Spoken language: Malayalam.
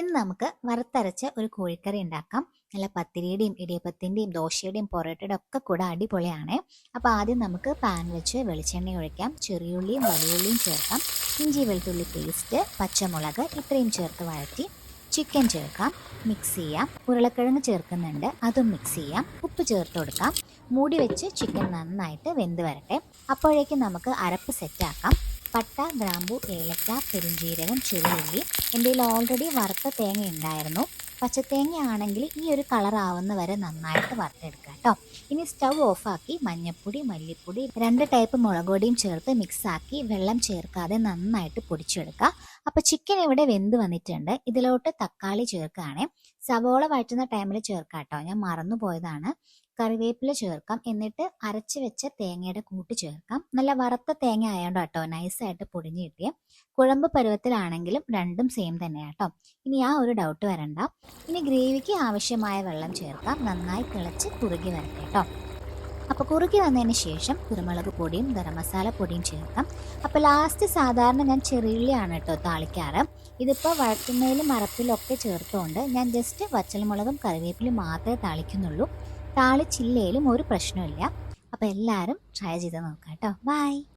ഇന്ന് നമുക്ക് വറുത്തരച്ച ഒരു കോഴിക്കറി ഉണ്ടാക്കാം. നല്ല പത്തിരിയുടെയും ഇടിയപ്പത്തിൻ്റെയും ദോശയുടെയും പൊറോട്ടയുടെ ഒക്കെ കൂടെ അടിപൊളിയാണ്. അപ്പോൾ ആദ്യം നമുക്ക് പാൻ വെച്ച് വെളിച്ചെണ്ണ ഒഴിക്കാം. ചെറിയുള്ളിയും വലിയുള്ളിയും ചേർക്കാം. ഇഞ്ചി വെളുത്തുള്ളി പേസ്റ്റ്, പച്ചമുളക് ഇത്രയും ചേർത്ത് വഴറ്റി ചിക്കൻ ചേർക്കാം. മിക്സ് ചെയ്യാം. ഉരുളക്കിഴങ്ങ് ചേർക്കുന്നുണ്ട്, അതും മിക്സ് ചെയ്യാം. ഉപ്പ് ചേർത്ത് കൊടുക്കാം. മൂടി വെച്ച് ചിക്കൻ നന്നായിട്ട് വെന്ത് വരട്ടെ. അപ്പോഴേക്കും നമുക്ക് അരപ്പ് സെറ്റാക്കാം. പട്ട, ഗ്രാമ്പു, ഏലക്ക, പെരുംജീരകം, ചെറിയുള്ളി. എൻ്റെ കയ്യിൽ ഓൾറെഡി വറുത്ത തേങ്ങ ഉണ്ടായിരുന്നു. പച്ചത്തേങ്ങ ആണെങ്കിൽ ഈ ഒരു കളർ ആവുന്ന വരെ നന്നായിട്ട് വറുത്തെടുക്കുക കേട്ടോ. ഇനി സ്റ്റൗ ഓഫാക്കി മഞ്ഞൾപ്പൊടി, മല്ലിപ്പൊടി, 2 ടൈപ്പ് മുളക് പൊടിയും ചേർത്ത് മിക്സാക്കി വെള്ളം ചേർക്കാതെ നന്നായിട്ട് പൊടിച്ചെടുക്കുക. അപ്പോൾ ചിക്കൻ ഇവിടെ വെന്ത് വന്നിട്ടുണ്ട്. ഇതിലോട്ട് തക്കാളി ചേർക്കുകയാണേ. സവോള വഴറ്റുന്ന ടൈമിൽ ചേർക്കാം കേട്ടോ, ഞാൻ മറന്നു പോയതാണ്. കറിവേപ്പില ചേർക്കാം. എന്നിട്ട് അരച്ച് വെച്ച തേങ്ങയുടെ കൂട്ട് ചേർക്കാം. നല്ല വറുത്ത തേങ്ങ ആയതുകൊണ്ട് കേട്ടോ നൈസായിട്ട് പൊടിഞ്ഞ് കിട്ടിയ. കുഴമ്പ് പരുവത്തിലാണെങ്കിലും രണ്ടും സെയിം തന്നെയാണ് കേട്ടോ. ഇനി ആ ഒരു ഡൗട്ട് വരണ്ട. ഇനി ഗ്രേവിക്ക് ആവശ്യമായ വെള്ളം ചേർക്കാം. നന്നായി തിളച്ച് കുറുകി വരട്ടെ കേട്ടോ. അപ്പോൾ കുറുകി വന്നതിന് ശേഷം കുരുമുളക് പൊടിയും ഗരം മസാല പൊടിയും ചേർക്കാം. അപ്പോൾ ലാസ്റ്റ് സാധാരണ ഞാൻ ചെറിയുള്ളിയാണ് കേട്ടോ താളിക്കാറ്. ഇതിപ്പോൾ വഴറ്റുന്നതിലും മറപ്പിലും ഒക്കെ ചേർത്തുകൊണ്ട് ഞാൻ ജസ്റ്റ് വറ്റൽമുളകും കറിവേപ്പിലും മാത്രമേ താളിക്കുന്നുള്ളൂ. താളിച്ചില്ലേലും ഒരു പ്രശ്നമില്ല. അപ്പോൾ എല്ലാവരും ട്രൈ ചെയ്ത് നോക്കാം കേട്ടോ. ബൈ.